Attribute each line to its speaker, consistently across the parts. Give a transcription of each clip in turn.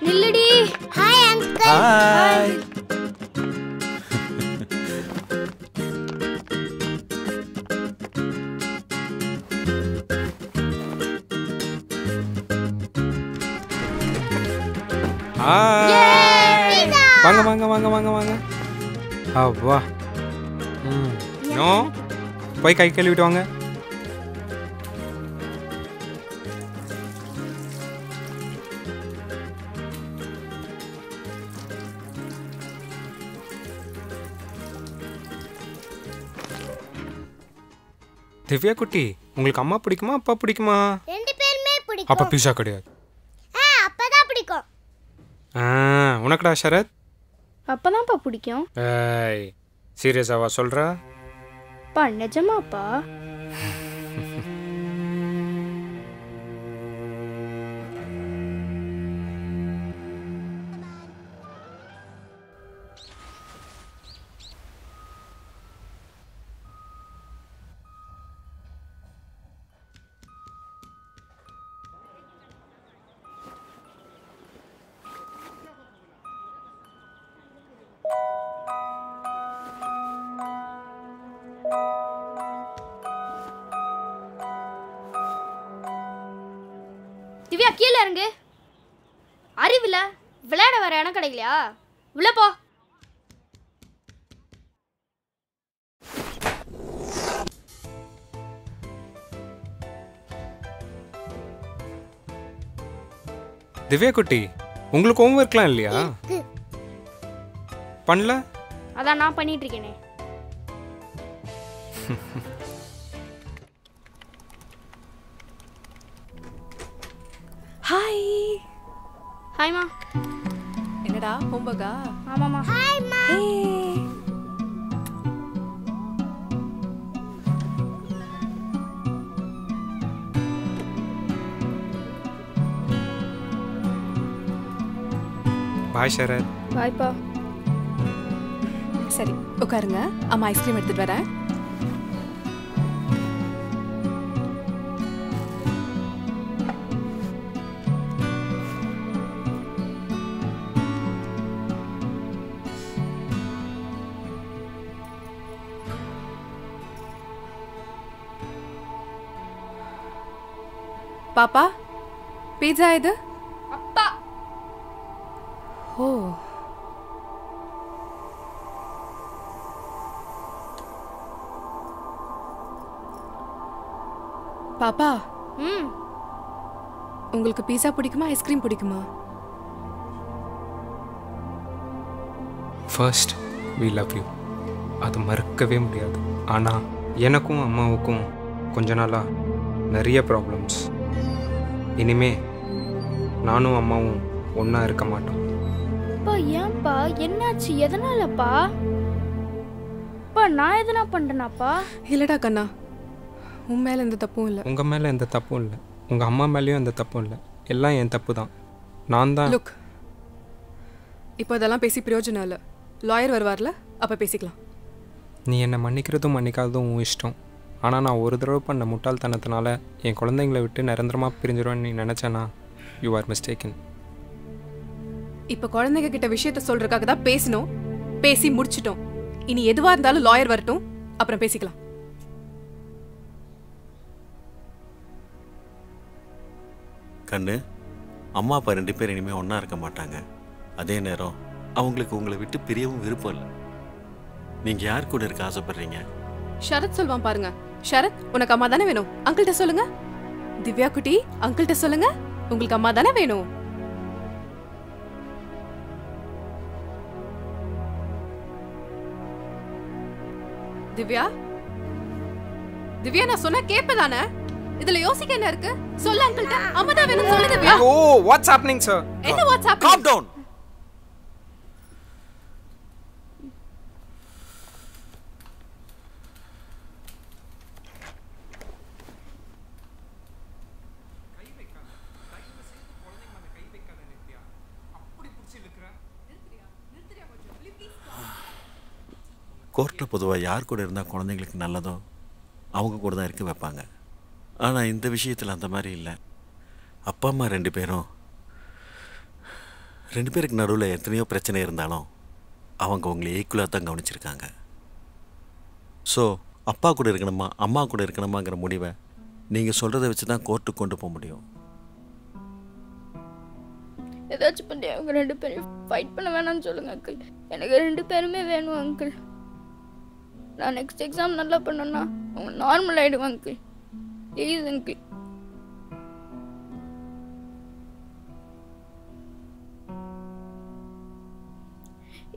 Speaker 1: நில்லுடி.
Speaker 2: Hi uncle.
Speaker 3: Hi. Hi. வாங்க வாங்க வாங்க வாங்க வாங்க. வா. நோ. போய் கை கழுவிட்டு வாங்க. திவ்யா குட்டி, உங்களுக்கு அம்மா பிடிக்குமா அப்பா பிடிக்குமா?
Speaker 2: ரெண்டு பேருமே பிடிக்கும்.
Speaker 3: அப்பா பீஸா கிடையாது.
Speaker 2: அப்பதான் பிடிக்கும்.
Speaker 3: உனக்குடா ஷரத்?
Speaker 1: அப்பதான்ப்பா பிடிக்கும்.
Speaker 3: ஏய், சீரியஸாவா சொல்றா?
Speaker 1: பா நிஜமாப்பா? திவ்யா கீழே இறங்கு. அறிவில்ல, விளையாட வர இடம் கிடைக்கலையா? உள்ள போ.
Speaker 3: திவ்யா குட்டி, உங்களுக்கு ஹோம்ஒர்க்லாம் இல்லையா? பண்ணல?
Speaker 1: அதான் நான் பண்ணிட்டு இருக்கேனே.
Speaker 4: ஹாய்.
Speaker 1: ஹாய்மா.
Speaker 4: என்னடா ஹோம்வொர்க்கா?
Speaker 1: ஆமாம்மா.
Speaker 2: ஹாய்மா.
Speaker 3: பாய் ஷரத்.
Speaker 1: பாய்ப்பா.
Speaker 4: சரி உட்காருங்க, அம்மா ஐஸ்கிரீம் எடுத்துட்டு வரேன். பாப்பா, பீட்சா இது?
Speaker 1: அப்பா.
Speaker 4: ஓ. பாப்பா, உங்களுக்கு பீட்சா பிடிக்குமா ஐஸ்கிரீம் பிடிக்குமா?
Speaker 3: First we love you. அது மறக்கவே முடியாது. ஆனால் எனக்கும் அம்மாவுக்கும் கொஞ்ச நாளாக நிறைய ப்ராப்ளம்ஸ். இனிமே நானும் அம்மாவும் ஒன்றா இருக்க மாட்டோம்.
Speaker 1: அப்பா ஏன்பா? என்னாச்சு? எதனாலப்பா? அப்பா நான் எதனா பண்ணுறேனாப்பா?
Speaker 4: இல்லடா கண்ணா, உன் மேல எந்த தப்பும் இல்லை.
Speaker 3: உங்கள் மேலே எந்த தப்பும் இல்லை, உங்கள் அம்மா மேலேயும் எந்த தப்பும் இல்லை. எல்லாம் என் தப்பு தான். நான் தான்.
Speaker 4: லுக், இப்போ இதெல்லாம் பேசி பிரயோஜனம் இல்லை. லாயர் வருவார்ல, அப்போ பேசிக்கலாம்.
Speaker 3: நீ என்னை மன்னிக்கிறதும் மன்னிக்காததும் உன் இஷ்டம். ஆனால் நான் ஒரு தடவை பண்ண முட்டாள்தனத்தினால என் குழந்தைங்களை விட்டு நிரந்தரமாக பிரிஞ்சிருவேன்னு நீ நினச்சேன்னா யூ ஆர் மிஸ்டேக்கன்.
Speaker 4: இப்போ குழந்தைங்க கிட்ட விஷயத்த சொல்றதுக்காக தான் பேசணும். பேசி முடிச்சிட்டோம். இனி எதுவா இருந்தாலும் லாயர் வரட்டும், அப்புறம் பேசிக்கலாம்.
Speaker 5: கண்ணு, அம்மா அப்பா ரெண்டு பேர் இனிமேல் ஒன்றா இருக்க மாட்டாங்க. அதே நேரம் அவங்களுக்கு உங்களை விட்டு பிரியவும் விருப்பம் இல்லை. நீங்கள் யார் கூட இருக்க ஆசைப்படுறீங்க?
Speaker 4: ஷரத் சொல்வான் பாருங்க. ஷரத், உனக்கு அம்மா தானே வேணும்? அங்கிள்கிட்ட சொல்லுங்க. திவ்யா குட்டி, அங்கிள்கிட்ட சொல்லுங்க. உங்களுக்கு அம்மா தானே வேணும்? திவ்யா, திவ்யா நான் சொன்னா கேப்பதானே? இதுல யோசிக்க என்ன இருக்கு? சொல்ல அங்கிள்கிட்ட அம்மா தான் வேணும் சொல்லு Divya.
Speaker 3: Oh, what's happening sir?
Speaker 4: என்ன வாட்ஸ் ஹேப்பனிங்?
Speaker 5: Calm down. கோர்ட்டில் பொதுவாக யார் கூட இருந்தால் குழந்தைங்களுக்கு நல்லதோ அவங்க கூட தான் இருக்க வைப்பாங்க. ஆனால் இந்த விஷயத்தில் அந்த மாதிரி இல்லை. அப்பா அம்மா ரெண்டு பேரும் 2 பேருக்கு நடுவில் எத்தனையோ பிரச்சனை இருந்தாலும் அவங்க உங்களை ஈக்குவலாக தான் கவனிச்சிருக்காங்க. ஸோ அப்பா கூட இருக்கணுமா அம்மா கூட இருக்கணுமாங்கிற முடிவை நீங்கள் சொல்கிறத வச்சு தான் கோர்ட்டுக்கு கொண்டு போக முடியும்.
Speaker 1: ஏதாச்சும் பண்ணி அவங்க 2 பேரும் ஃபைட் பண்ண வேணாம்னு சொல்லுங்க அங்கிள். எனக்கு 2 பேருமே வேணும் அங்கிள். நான் நெக்ஸ்ட் எக்ஸாம் நல்லா பண்ணேன்னா அவங்க நார்மல் ஆகிடுவாங்க அங்கிள். Please uncle.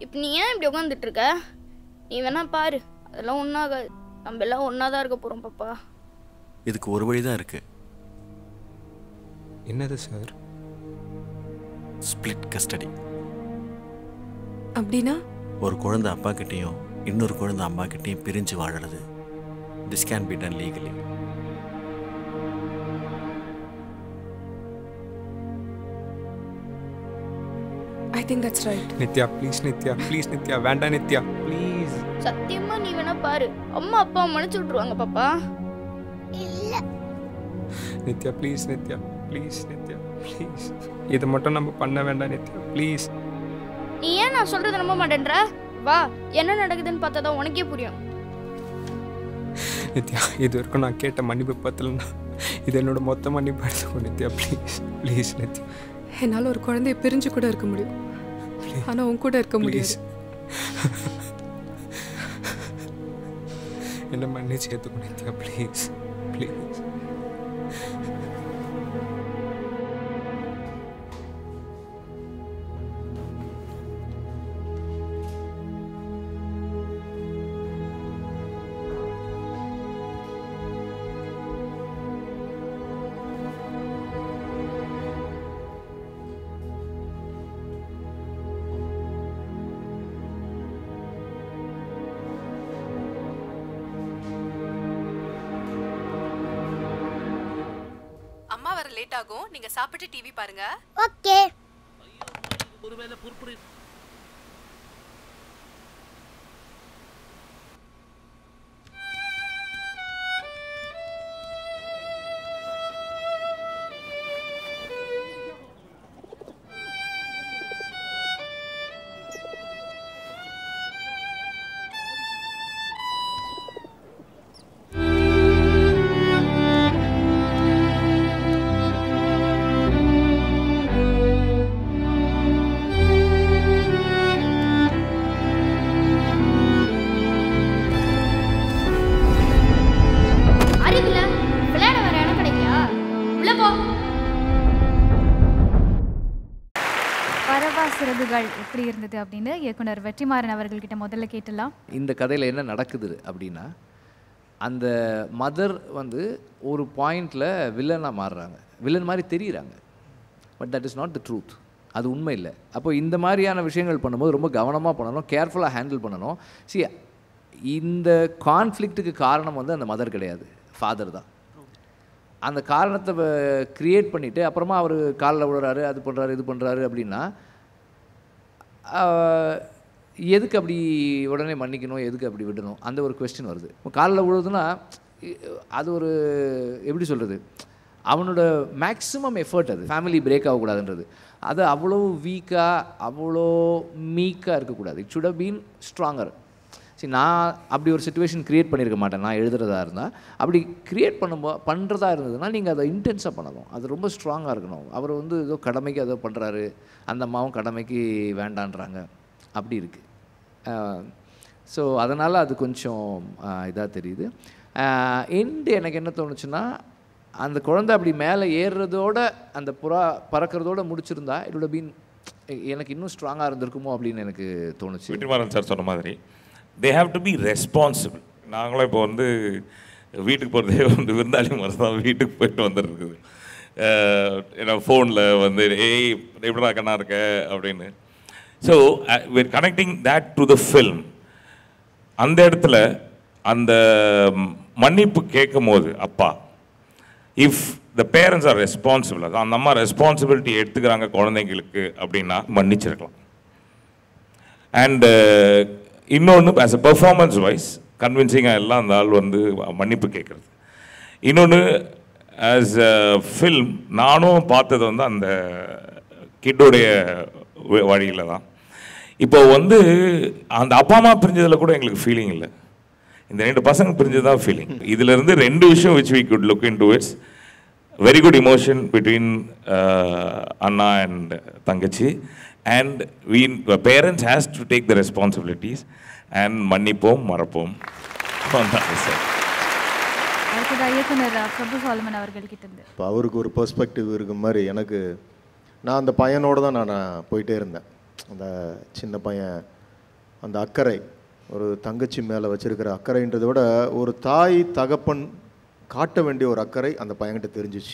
Speaker 1: இப்போ நீ ஏன் இப்படி உட்காந்துட்டு இருக்க? நீ வேணா பாரு, அதெல்லாம் ஒன்றாகாது. நம்ம எல்லாம் ஒன்றா தான் இருக்க போகிறோம் பாப்பா.
Speaker 5: இதுக்கு ஒரு வழி தான் இருக்குது.
Speaker 3: என்னது சார்?
Speaker 5: Split custody.
Speaker 4: அப்படின்னா
Speaker 5: ஒரு குழந்தை அப்பா கிட்டேயும் இன்னொரு குழந்தை அம்மா கிட்டேயும் பிரிஞ்சு வாழறது. This can be done legally.
Speaker 4: I think that's right.
Speaker 3: Nithya please, Nithya please, Nithya வேண்டாம் நித்யா ப்ளீஸ்.
Speaker 1: சத்தியமா நீ வேணா பாரு, அம்மா அப்பா மன்னிச்சு விட்டுருவாங்க பாப்பா.
Speaker 2: இல்ல
Speaker 3: Nithya please, Nithya please, Nithya please. இதை மட்டும் நம்ம பண்ண வேண்டாம் நித்யா ப்ளீஸ்.
Speaker 1: நீ ஏன் நான் சொல்றத நம்ப மாட்டேன்ற? வா, என்ன நடக்குதுன்னு பார்த்தா தான் உனக்கே புரியும்.
Speaker 3: நித்யா இது வரைக்கும் நான் கேட்ட மன்னிப்பு பத்தலன்னா இது என்னோட மொத்த மன்னிப்பு எடுத்துக்கோ நித்யா ப்ளீஸ் ப்ளீஸ். நித்யா
Speaker 4: என்னால் ஒரு குழந்தைய பிரிஞ்சு கூட இருக்க முடியும், ஆனா உன் கூட இருக்க முடியாது.
Speaker 3: என்ன மன்னிச்சு ஏற்றுக்கோ நித்யா ப்ளீஸ் ப்ளீஸ்.
Speaker 4: அம்மா வர லேட் ஆகும், நீங்க சாப்பிட்டு டிவி பாருங்க.
Speaker 2: ஓகே.
Speaker 6: சிறகுகள் எப்படி இருந்தது அப்படின்னு இயக்குனர் வெற்றிமாறன் அவர்கள்கிட்ட முதல்ல கேட்டலாம்.
Speaker 7: இந்த கதையில் என்ன நடக்குது அப்படின்னா, அந்த மதர் வந்து ஒரு பாயிண்டில் வில்லனாக மாறுறாங்க, வில்லன் மாதிரி தெரியுறாங்க. But that is not the truth, அது உண்மை இல்லை. அப்போ இந்த மாதிரியான விஷயங்கள் பண்ணும்போது ரொம்ப கவனமாக பண்ணணும், கேர்ஃபுல்லாக ஹேண்டில் பண்ணணும். சி, இந்த கான்ஃப்ளிக்ட்டுக்கு காரணம் வந்து அந்த மதர் கிடையாது, ஃபாதர் தான். அந்த காரணத்தை க்ரியேட் பண்ணிவிட்டு அப்புறமா அவர் காலில் விழுறாரு, அது பண்ணுறாரு, இது பண்ணுறாரு அப்படின்னா எதுக்கு அப்படி உடனே மன்னிக்கணும், எதுக்கு அப்படி விடணும், அந்த ஒரு கொஸ்டின் வருது. காலில் விழுதுன்னா அது ஒரு எப்படி சொல்கிறது, அவனோட மேக்ஸிமம் எஃபர்ட், அது ஃபேமிலி பிரேக் ஆகக்கூடாதுன்றது. அது அவ்வளோ வீக்காக அவ்வளோ மீக்காக இருக்கக்கூடாது. It should have been stronger. சரி, நான் அப்படி ஒரு சுச்சுவேஷன் க்ரியேட் பண்ணியிருக்க மாட்டேன். நான் எழுதுறதா இருந்தால் அப்படி க்ரியேட் பண்ணுறதா இருந்ததுன்னா நீங்கள் அதை இன்டென்ஸாக பண்ணணும், அது ரொம்ப ஸ்ட்ராங்காக இருக்கணும். அவர் வந்து ஏதோ கடமைக்கு ஏதோ பண்ணுறாரு, அந்த அம்மாவும் கடமைக்கு வேண்டான்றாங்க, அப்படி இருக்குது. ஸோ அதனால் அது கொஞ்சம் இதாக தெரியுது. எண்டு எனக்கு என்ன தோணுச்சுன்னா, அந்த குழந்தை அப்படி மேலே ஏறுறதோட அந்த புறா பறக்கிறதோட முடிச்சிருந்தா இட் வுட் பீன், எனக்கு இன்னும் ஸ்ட்ராங்காக இருந்திருக்குமோ அப்படின்னு எனக்கு தோணுச்சு.
Speaker 8: வெற்றிமாறன் சார் சொன்ன மாதிரி they have to be responsible. நாங்களும் இப்போ வந்து வீட்டுக்கு போகிறதே வந்து விருந்தாளி மாதிரி தான் வீட்டுக்கு போயிட்டு வந்துருக்குது. ஏன்னா ஃபோனில் வந்து ஏய் எப்படிடா கண்ணா இருக்க அப்படின்னு. So we're connecting that to the film. அந்த இடத்துல அந்த மன்னிப்பு கேட்கும் போது அப்பா, if the parents are responsible, அது அந்த அம்மா ரெஸ்பான்சிபிலிட்டி எடுத்துக்கிறாங்க குழந்தைங்களுக்கு அப்படின்னா மன்னிச்சிருக்கலாம். அண்டு இன்னொன்று ஆஸ் அ பெர்ஃபார்மன்ஸ் வைஸ் கன்வின்சிங்காக எல்லாம் அந்த ஆள் வந்து மன்னிப்பு கேட்குறது. இன்னொன்று ஆஸ் அ ஃபில்ம் நானும் பார்த்தது வந்து அந்த கிட்டோடைய வழியில் தான். இப்போ வந்து அந்த அப்பா அம்மா பிரிஞ்சதில் கூட எங்களுக்கு ஃபீலிங் இல்லை, இந்த 2 பசங்க பிரிஞ்சது தான் ஃபீலிங். இதிலிருந்து 2 விஷயம் which we could look into it. Very good emotion between Anna and Thangachi, and parents has to take the responsibilities and மன்னிப்போம் மறப்போம்.
Speaker 6: அடுத்ததாக இயக்குனர் பிரபு சாலமன் அவர்கள்கிட்ட இருந்து.
Speaker 9: இப்போ அவருக்கு ஒரு பெர்ஸ்பெக்டிவ் இருக்க மாதிரி எனக்கு, நான் அந்த பையனோடு தான் நான் போயிட்டே இருந்தேன். அந்த சின்ன பையன் அந்த அக்கறை, ஒரு தங்கச்சி மேலே வச்சுருக்கிற அக்கறைன்றதை விட ஒரு தாய் தகப்பன் காட்ட வேண்டிய ஒரு அக்கறை அந்த பையன்கிட்ட தெரிஞ்சிச்சு.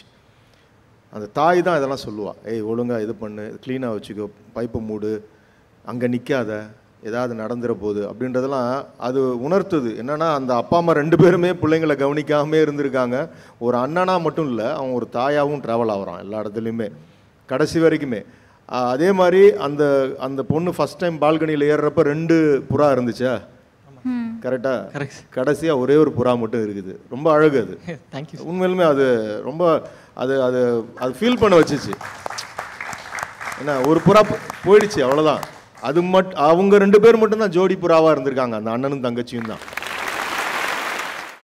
Speaker 9: அந்த தாய் தான் இதெல்லாம் சொல்லுவாள், ஏய் ஒழுங்காக இது பண்ணு, க்ளீனாக வச்சுக்கோ, பைப்பை மூடு, அங்கே நிற்காத, ஏதாவது நடந்துற போகுது அப்படின்றதெல்லாம் அது உணர்த்துது. என்னென்னா அந்த அப்பா அம்மா 2 பேருமே பிள்ளைங்களை கவனிக்காமே இருந்திருக்காங்க. ஒரு அண்ணனா மட்டும் இல்லை, அவன் ஒரு தாயாகவும் ட்ராவல் ஆகிறான் எல்லா இடத்துலையுமே கடைசி வரைக்குமே. அதே மாதிரி அந்த அந்த பொண்ணு ஃபஸ்ட் டைம் பால்கனியில் ஏறுறப்ப 2 புறா இருந்துச்சா? கரெக்டாக கடைசியாக ஒரே ஒரு புறா மட்டும் இருக்குது. ரொம்ப அழகு அது. உண்மையிலுமே அது ரொம்ப அது அது அது ஃபீல் பண்ண வச்சிச்சு. ஏன்னா ஒரு புறா போயிடுச்சு, அவ்வளோதான். அது அவங்க 2 பேர் மட்டும்தான் ஜோடி புறாவாக இருந்திருக்காங்க, அந்த அண்ணனும் தங்கச்சியும் தான்.